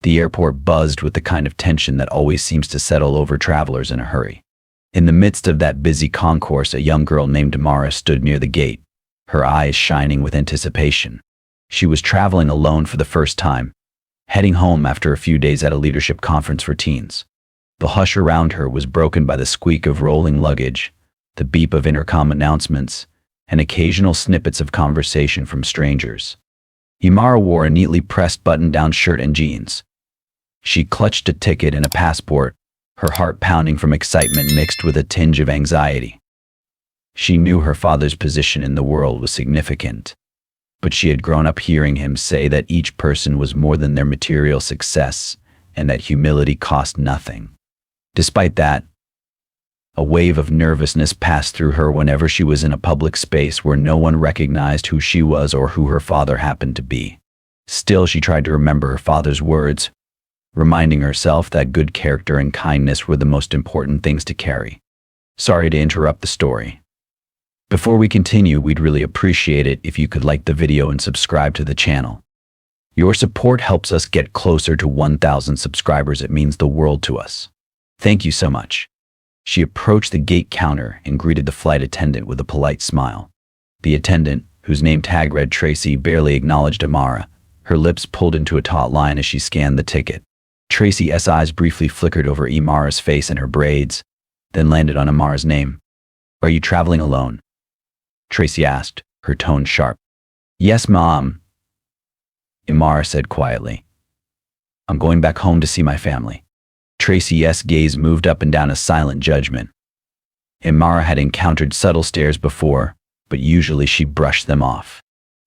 The airport buzzed with the kind of tension that always seems to settle over travelers in a hurry. In the midst of that busy concourse, a young girl named Amara stood near the gate, her eyes shining with anticipation. She was traveling alone for the first time, heading home after a few days at a leadership conference for teens. The hush around her was broken by the squeak of rolling luggage, the beep of intercom announcements, and occasional snippets of conversation from strangers. Imara wore a neatly pressed button-down shirt and jeans. She clutched a ticket and a passport, her heart pounding from excitement mixed with a tinge of anxiety. She knew her father's position in the world was significant, but she had grown up hearing him say that each person was more than their material success and that humility cost nothing. Despite that, a wave of nervousness passed through her whenever she was in a public space where no one recognized who she was or who her father happened to be. Still, she tried to remember her father's words, reminding herself that good character and kindness were the most important things to carry. Sorry to interrupt the story. Before we continue, we'd really appreciate it if you could like the video and subscribe to the channel. Your support helps us get closer to 1,000 subscribers. It means the world to us. Thank you so much. She approached the gate counter and greeted the flight attendant with a polite smile. The attendant, whose name tag read Tracy, barely acknowledged Amara. Her lips pulled into a taut line as she scanned the ticket. Tracy's eyes briefly flickered over Imara's face and her braids, then landed on Amara's name. Are you traveling alone? Tracy asked, her tone sharp. Yes, Mom, Imara said quietly. I'm going back home to see my family. Tracy's gaze moved up and down a silent judgment. Imara had encountered subtle stares before, but usually she brushed them off.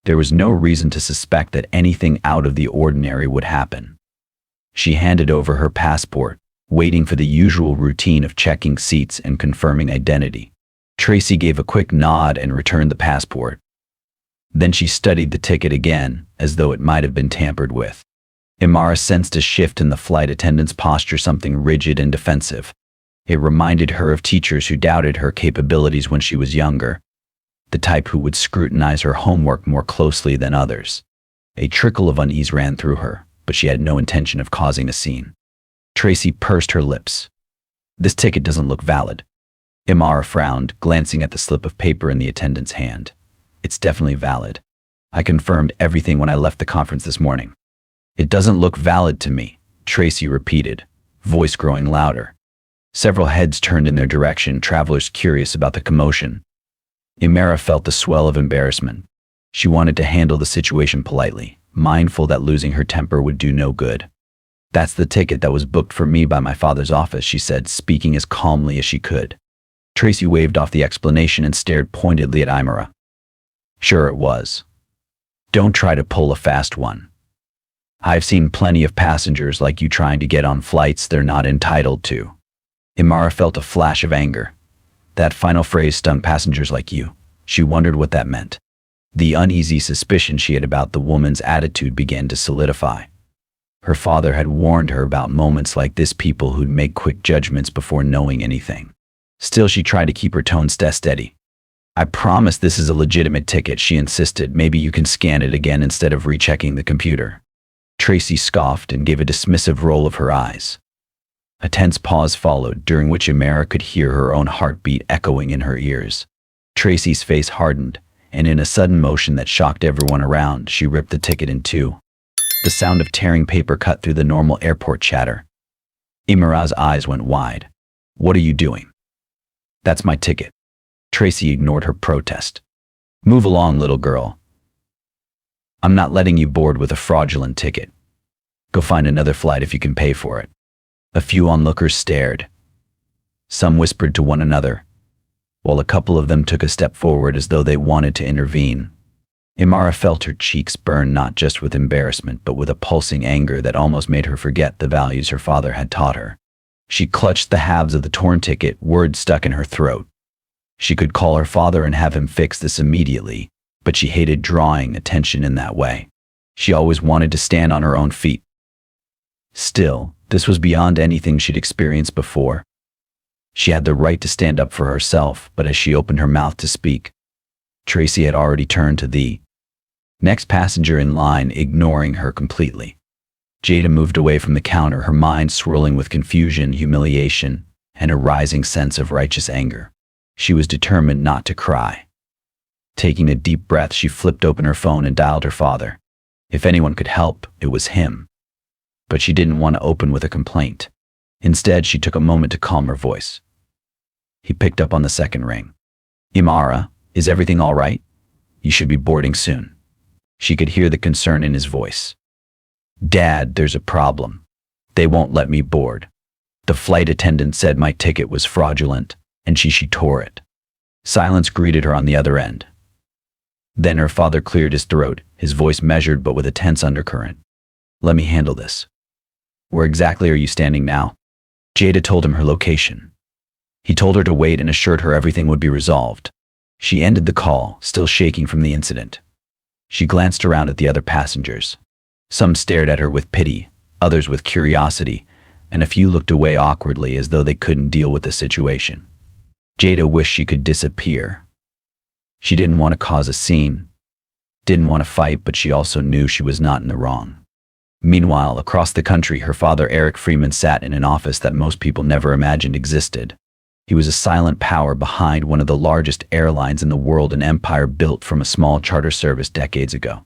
There was no reason to suspect that anything out of the ordinary would happen. She handed over her passport, waiting for the usual routine of checking seats and confirming identity. Tracy gave a quick nod and returned the passport. Then she studied the ticket again, as though it might have been tampered with. Imara sensed a shift in the flight attendant's posture, something rigid and defensive. It reminded her of teachers who doubted her capabilities when she was younger, the type who would scrutinize her homework more closely than others. A trickle of unease ran through her, but she had no intention of causing a scene. Tracy pursed her lips. This ticket doesn't look valid. Imara frowned, glancing at the slip of paper in the attendant's hand. It's definitely valid. I confirmed everything when I left the conference this morning. It doesn't look valid to me, Tracy repeated, voice growing louder. Several heads turned in their direction, travelers curious about the commotion. Imara felt the swell of embarrassment. She wanted to handle the situation politely, mindful that losing her temper would do no good. That's the ticket that was booked for me by my father's office, she said, speaking as calmly as she could. Tracy waved off the explanation and stared pointedly at Imara. Sure it was. Don't try to pull a fast one. I've seen plenty of passengers like you trying to get on flights they're not entitled to. Imara felt a flash of anger. That final phrase stung passengers like you. She wondered what that meant. The uneasy suspicion she had about the woman's attitude began to solidify. Her father had warned her about moments like this, people who'd make quick judgments before knowing anything. Still, she tried to keep her tone steady. I promise this is a legitimate ticket, she insisted. Maybe you can scan it again instead of rechecking the computer. Tracy scoffed and gave a dismissive roll of her eyes. A tense pause followed, during which Imara could hear her own heartbeat echoing in her ears. Tracy's face hardened, and in a sudden motion that shocked everyone around, she ripped the ticket in two. The sound of tearing paper cut through the normal airport chatter. Imara's eyes went wide. What are you doing? That's my ticket. Tracy ignored her protest. Move along, little girl. I'm not letting you board with a fraudulent ticket. Go find another flight if you can pay for it. A few onlookers stared. Some whispered to one another, while a couple of them took a step forward as though they wanted to intervene. Imara felt her cheeks burn, not just with embarrassment, but with a pulsing anger that almost made her forget the values her father had taught her. She clutched the halves of the torn ticket, words stuck in her throat. She could call her father and have him fix this immediately, but she hated drawing attention in that way. She always wanted to stand on her own feet. Still, this was beyond anything she'd experienced before. She had the right to stand up for herself, but as she opened her mouth to speak, Tracy had already turned to the next passenger in line, ignoring her completely. Jada moved away from the counter, her mind swirling with confusion, humiliation, and a rising sense of righteous anger. She was determined not to cry. Taking a deep breath, she flipped open her phone and dialed her father. If anyone could help, it was him. But she didn't want to open with a complaint. Instead, she took a moment to calm her voice. He picked up on the second ring. "Imara, is everything all right? You should be boarding soon." She could hear the concern in his voice. "Dad, there's a problem. They won't let me board. The flight attendant said my ticket was fraudulent, and she tore it." Silence greeted her on the other end. Then her father cleared his throat, his voice measured but with a tense undercurrent. "Let me handle this." "Where exactly are you standing now?" Jada told him her location. He told her to wait and assured her everything would be resolved. She ended the call, still shaking from the incident. She glanced around at the other passengers. Some stared at her with pity, others with curiosity, and a few looked away awkwardly as though they couldn't deal with the situation. Jada wished she could disappear. She didn't want to cause a scene, didn't want to fight, but she also knew she was not in the wrong. Meanwhile, across the country, her father, Eric Freeman, sat in an office that most people never imagined existed. He was a silent power behind one of the largest airlines in the world, an empire built from a small charter service decades ago.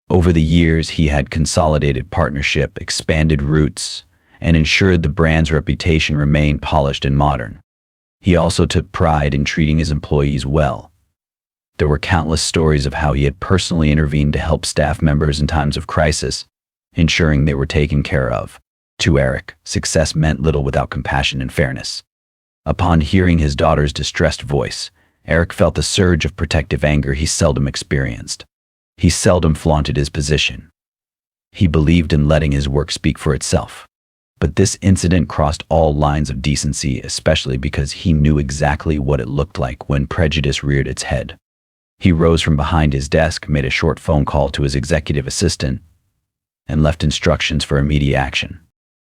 Over the years, he had consolidated partnership, expanded routes, and ensured the brand's reputation remained polished and modern. He also took pride in treating his employees well. There were countless stories of how he had personally intervened to help staff members in times of crisis, ensuring they were taken care of. To Eric, success meant little without compassion and fairness. Upon hearing his daughter's distressed voice, Eric felt a surge of protective anger he seldom experienced. He seldom flaunted his position. He believed in letting his work speak for itself. But this incident crossed all lines of decency, especially because he knew exactly what it looked like when prejudice reared its head. He rose from behind his desk, made a short phone call to his executive assistant, and left instructions for immediate action.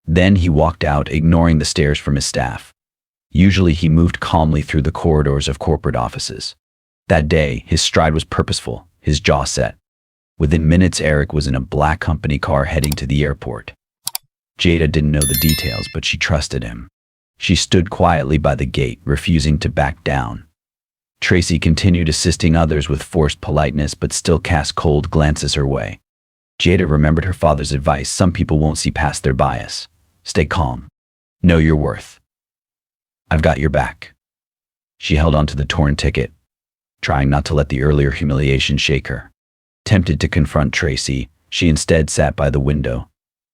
Then he walked out, ignoring the stares from his staff. Usually he moved calmly through the corridors of corporate offices. That day, his stride was purposeful, his jaw set. Within minutes, Eric was in a black company car heading to the airport. Jada didn't know the details, but she trusted him. She stood quietly by the gate, refusing to back down. Tracy continued assisting others with forced politeness, but still cast cold glances her way. Jada remembered her father's advice: some people won't see past their bias. Stay calm. Know your worth. I've got your back. She held onto the torn ticket, trying not to let the earlier humiliation shake her. Tempted to confront Tracy, she instead sat by the window.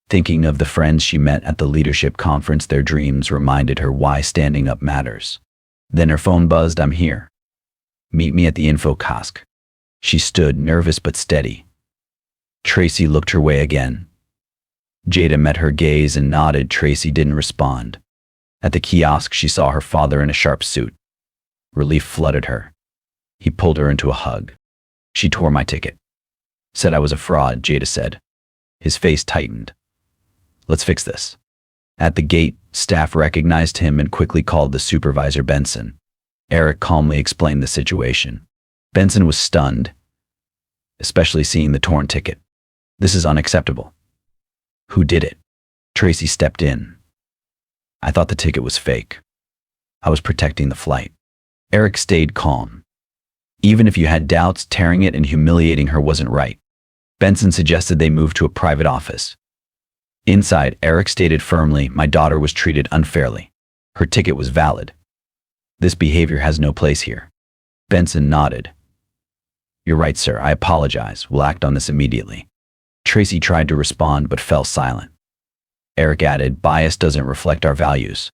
Thinking of the friends she met at the leadership conference, their dreams reminded her why standing up matters. Then her phone buzzed. "I'm here. Meet me at the info kiosk." She stood, nervous but steady. Tracy looked her way again. Jada met her gaze and nodded. Tracy didn't respond. At the kiosk, she saw her father in a sharp suit. Relief flooded her. He pulled her into a hug. "She tore my ticket. Said I was a fraud," Jada said. His face tightened. "Let's fix this." At the gate, staff recognized him and quickly called the supervisor, Benson. Eric calmly explained the situation. Benson was stunned, especially seeing the torn ticket. "This is unacceptable." "Who did it?" Tracy stepped in. "I thought the ticket was fake. I was protecting the flight." Eric stayed calm. Even if you had doubts, tearing it and humiliating her wasn't right. Benson suggested they move to a private office. Inside, Eric stated firmly, "My daughter was treated unfairly. Her ticket was valid. This behavior has no place here." Benson nodded. "You're right, sir. I apologize. We'll act on this immediately." Tracy tried to respond but fell silent. Eric added, "Bias doesn't reflect our values."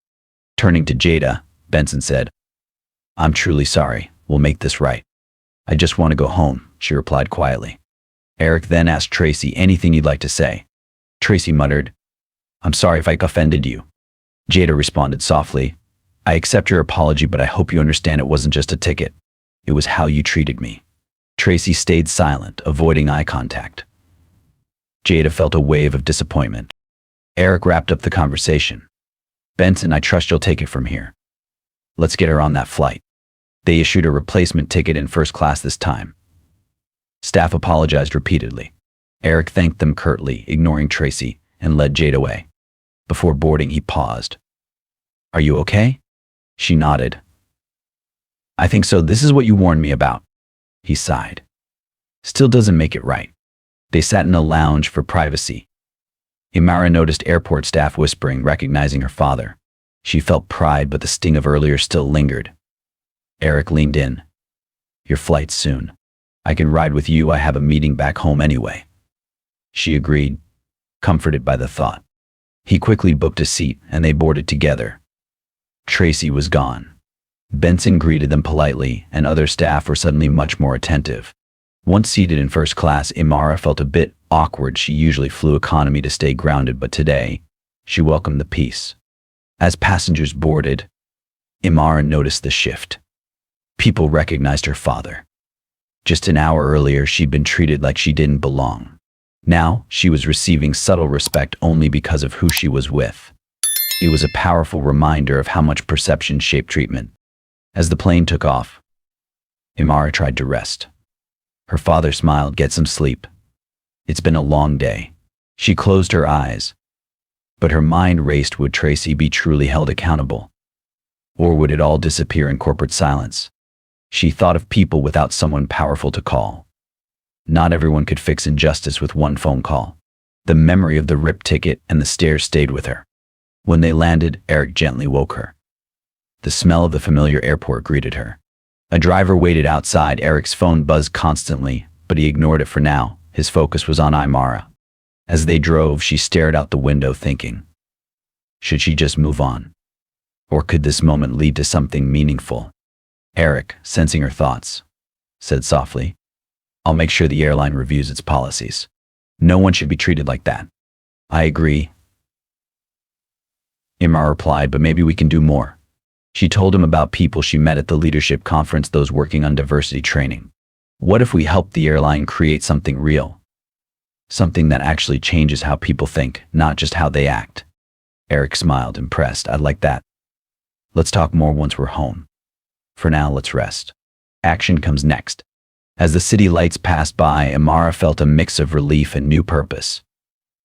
Turning to Jada, Benson said, "I'm truly sorry. We'll make this right." "I just want to go home," she replied quietly. Eric then asked Tracy, "Anything you'd like to say?" Tracy muttered, "I'm sorry if I offended you." Jada responded softly, "I accept your apology, but I hope you understand it wasn't just a ticket. It was how you treated me." Tracy stayed silent, avoiding eye contact. Jada felt a wave of disappointment. Eric wrapped up the conversation. "Benson, I trust you'll take it from here. Let's get her on that flight." They issued a replacement ticket in first class this time. Staff apologized repeatedly. Eric thanked them curtly, ignoring Tracy, and led Jade away. Before boarding, he paused. Are you okay? She nodded. I think so. This is what you warned me about. He sighed. Still doesn't make it right. They sat in a lounge for privacy. Imara noticed airport staff whispering, recognizing her father. She felt pride, but the sting of earlier still lingered. Eric leaned in. Your flight's soon. I can ride with you. I have a meeting back home anyway. She agreed, comforted by the thought. He quickly booked a seat, and they boarded together. Tracy was gone. Benson greeted them politely, and other staff were suddenly much more attentive. Once seated in first class, Imara felt a bit awkward. She usually flew economy to stay grounded, but today, she welcomed the peace. As passengers boarded, Imara noticed the shift. People recognized her father. Just an hour earlier, she'd been treated like she didn't belong. Now, she was receiving subtle respect only because of who she was with. It was a powerful reminder of how much perception shaped treatment. As the plane took off, Imara tried to rest. Her father smiled. Get some sleep. It's been a long day. She closed her eyes. But her mind raced. Would Tracy be truly held accountable? Or would it all disappear in corporate silence? She thought of people without someone powerful to call. Not everyone could fix injustice with one phone call. The memory of the ripped ticket and the stairs stayed with her. When they landed, Eric gently woke her. The smell of the familiar airport greeted her. A driver waited outside. Eric's phone buzzed constantly, but he ignored it for now. His focus was on Imara. As they drove, she stared out the window thinking, should she just move on? Or could this moment lead to something meaningful? Eric, sensing her thoughts, said softly, I'll make sure the airline reviews its policies. No one should be treated like that. I agree, Imara replied, but maybe we can do more. She told him about people she met at the leadership conference, those working on diversity training. What if we help the airline create something real? Something that actually changes how people think, not just how they act. Eric smiled, impressed. I'd like that. Let's talk more once we're home. For now, let's rest. Action comes next. As the city lights passed by, Imara felt a mix of relief and new purpose.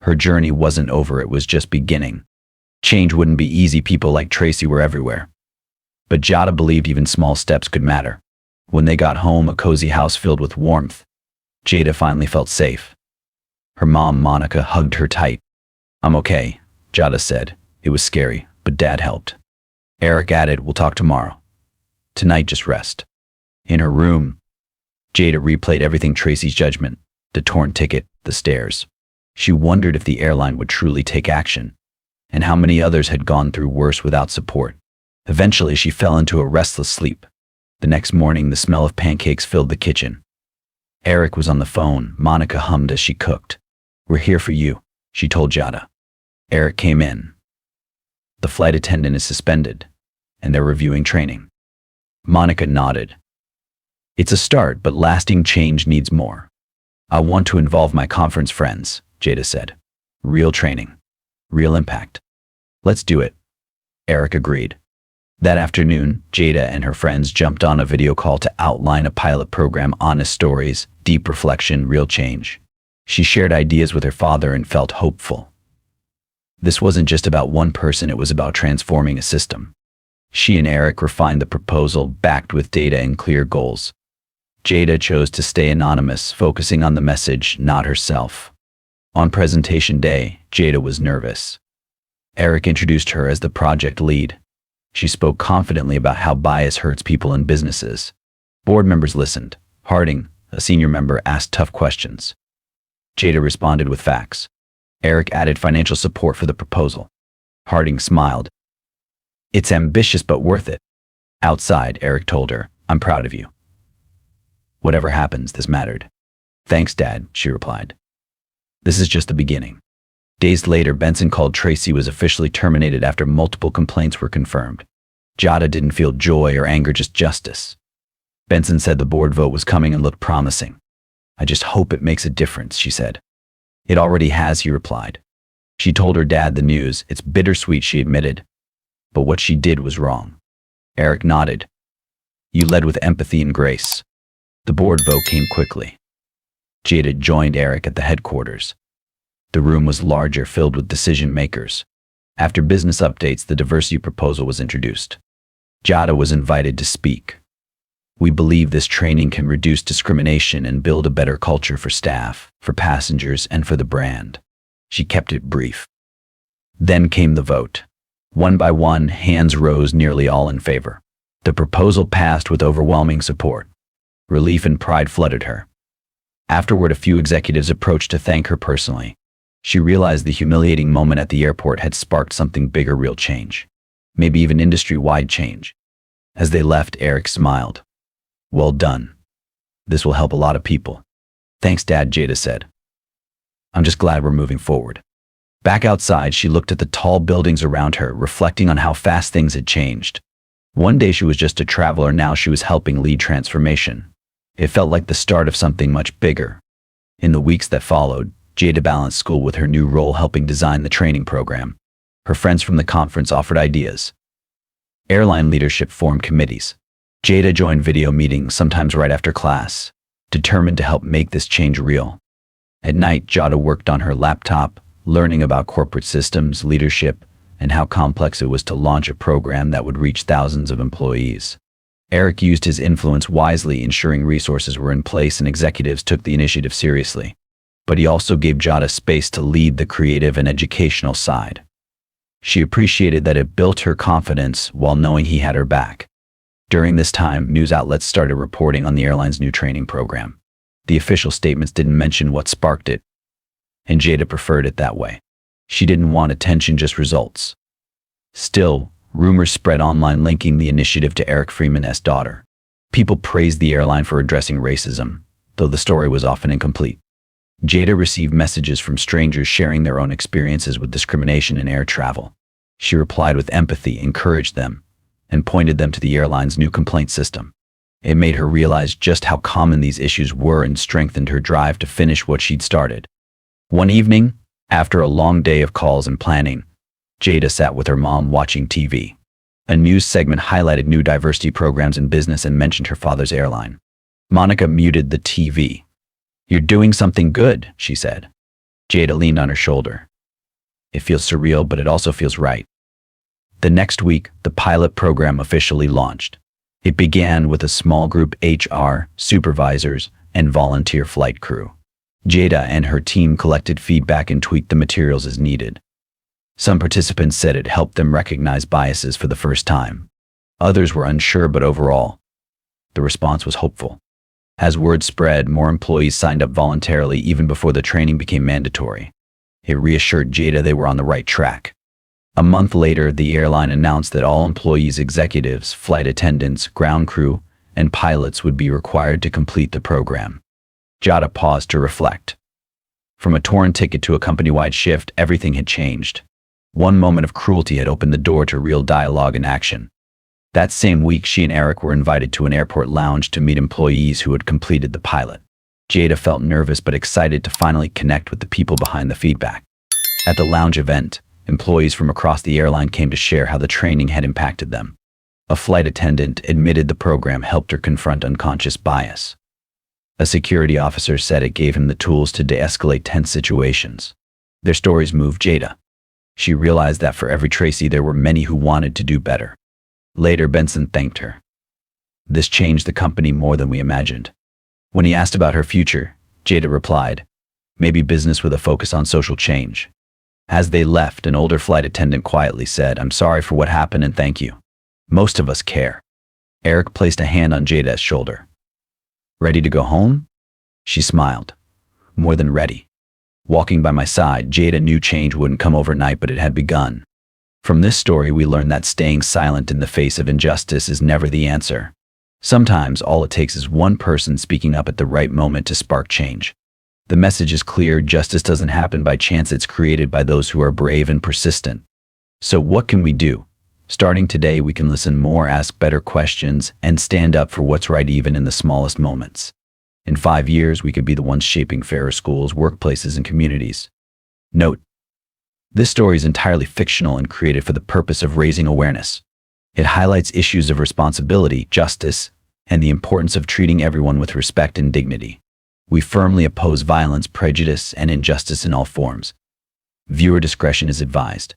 Her journey wasn't over, it was just beginning. Change wouldn't be easy. People like Tracy were everywhere. But Jada believed even small steps could matter. When they got home, a cozy house filled with warmth, Jada finally felt safe. Her mom, Monica, hugged her tight. I'm okay, Jada said. It was scary, but Dad helped. Eric added, we'll talk tomorrow. Tonight, just rest. In her room, Jada replayed everything: Tracy's judgment, the torn ticket, the stairs. She wondered if the airline would truly take action, and how many others had gone through worse without support. Eventually, she fell into a restless sleep. The next morning, the smell of pancakes filled the kitchen. Eric was on the phone. Monica hummed as she cooked. We're here for you, she told Jada. Eric came in. The flight attendant is suspended, and they're reviewing training. Monica nodded. It's a start, but lasting change needs more. I want to involve my conference friends, Jada said. Real training. Real impact. Let's do it. Eric agreed. That afternoon, Jada and her friends jumped on a video call to outline a pilot program: honest stories, deep reflection, real change. She shared ideas with her father and felt hopeful. This wasn't just about one person, it was about transforming a system. She and Eric refined the proposal, backed with data and clear goals. Jada chose to stay anonymous, focusing on the message, not herself. On presentation day, Jada was nervous. Eric introduced her as the project lead. She spoke confidently about how bias hurts people and businesses. Board members listened. Harding, a senior member, asked tough questions. Jada responded with facts. Eric added financial support for the proposal. Harding smiled. It's ambitious but worth it. Outside, Eric told her, I'm proud of you. Whatever happens, this mattered. Thanks, Dad, she replied. This is just the beginning. Days later, Benson called. Tracy was officially terminated after multiple complaints were confirmed. Jada didn't feel joy or anger, just justice. Benson said the board vote was coming and looked promising. I just hope it makes a difference, she said. It already has, he replied. She told her dad the news. It's bittersweet, she admitted. But what she did was wrong. Eric nodded. You led with empathy and grace. The board vote came quickly. Jada joined Eric at the headquarters. The room was larger, filled with decision makers. After business updates, the diversity proposal was introduced. Jada was invited to speak. We believe this training can reduce discrimination and build a better culture for staff, for passengers, and for the brand. She kept it brief. Then came the vote. One by one, hands rose, nearly all in favor. The proposal passed with overwhelming support. Relief and pride flooded her. Afterward, a few executives approached to thank her personally. She realized the humiliating moment at the airport had sparked something bigger, real change. Maybe even industry-wide change. As they left, Eric smiled. Well done. This will help a lot of people. Thanks, Dad, Jada said. I'm just glad we're moving forward. Back outside, she looked at the tall buildings around her, reflecting on how fast things had changed. One day she was just a traveler, now she was helping lead transformation. It felt like the start of something much bigger. In the weeks that followed, Jada balanced school with her new role, helping design the training program. Her friends from the conference offered ideas. Airline leadership formed committees. Jada joined video meetings, sometimes right after class, determined to help make this change real. At night, Jada worked on her laptop, learning about corporate systems, leadership, and how complex it was to launch a program that would reach thousands of employees. Eric used his influence wisely, ensuring resources were in place and executives took the initiative seriously. But he also gave Jada space to lead the creative and educational side. She appreciated that it built her confidence while knowing he had her back. During this time, news outlets started reporting on the airline's new training program. The official statements didn't mention what sparked it, and Jada preferred it that way. She didn't want attention, just results. Still, rumors spread online linking the initiative to Eric Freeman's daughter. People praised the airline for addressing racism, though the story was often incomplete. Jada received messages from strangers sharing their own experiences with discrimination in air travel. She replied with empathy, encouraged them, and pointed them to the airline's new complaint system. It made her realize just how common these issues were and strengthened her drive to finish what she'd started. One evening, after a long day of calls and planning, Jada sat with her mom watching TV. A news segment highlighted new diversity programs in business and mentioned her father's airline. Monica muted the TV. "You're doing something good," she said. Jada leaned on her shoulder. "It feels surreal, but it also feels right." The next week, the pilot program officially launched. It began with a small group: HR, supervisors, and volunteer flight crew. Jada and her team collected feedback and tweaked the materials as needed. Some participants said it helped them recognize biases for the first time. Others were unsure, but overall, the response was hopeful. As word spread, more employees signed up voluntarily even before the training became mandatory. It reassured Jada they were on the right track. A month later, the airline announced that all employees, executives, flight attendants, ground crew, and pilots would be required to complete the program. Jada paused to reflect. From a torn ticket to a company-wide shift, everything had changed. One moment of cruelty had opened the door to real dialogue and action. That same week, she and Eric were invited to an airport lounge to meet employees who had completed the pilot. Jada felt nervous but excited to finally connect with the people behind the feedback. At the lounge event, employees from across the airline came to share how the training had impacted them. A flight attendant admitted the program helped her confront unconscious bias. A security officer said it gave him the tools to de-escalate tense situations. Their stories moved Jada. She realized that for every Tracy, there were many who wanted to do better. Later, Benson thanked her. "This changed the company more than we imagined." When he asked about her future, Jada replied, "Maybe business with a focus on social change." As they left, an older flight attendant quietly said, "I'm sorry for what happened and thank you. Most of us care." Eric placed a hand on Jada's shoulder. "Ready to go home?" She smiled. "More than ready." Walking by my side, Jada knew change wouldn't come overnight, but it had begun. From this story, we learn that staying silent in the face of injustice is never the answer. Sometimes all it takes is one person speaking up at the right moment to spark change. The message is clear: justice doesn't happen by chance, it's created by those who are brave and persistent. So what can we do? Starting today, we can listen more, ask better questions, and stand up for what's right even in the smallest moments. In 5 years, we could be the ones shaping fairer schools, workplaces, and communities. Note: this story is entirely fictional and created for the purpose of raising awareness. It highlights issues of responsibility, justice, and the importance of treating everyone with respect and dignity. We firmly oppose violence, prejudice, and injustice in all forms. Viewer discretion is advised.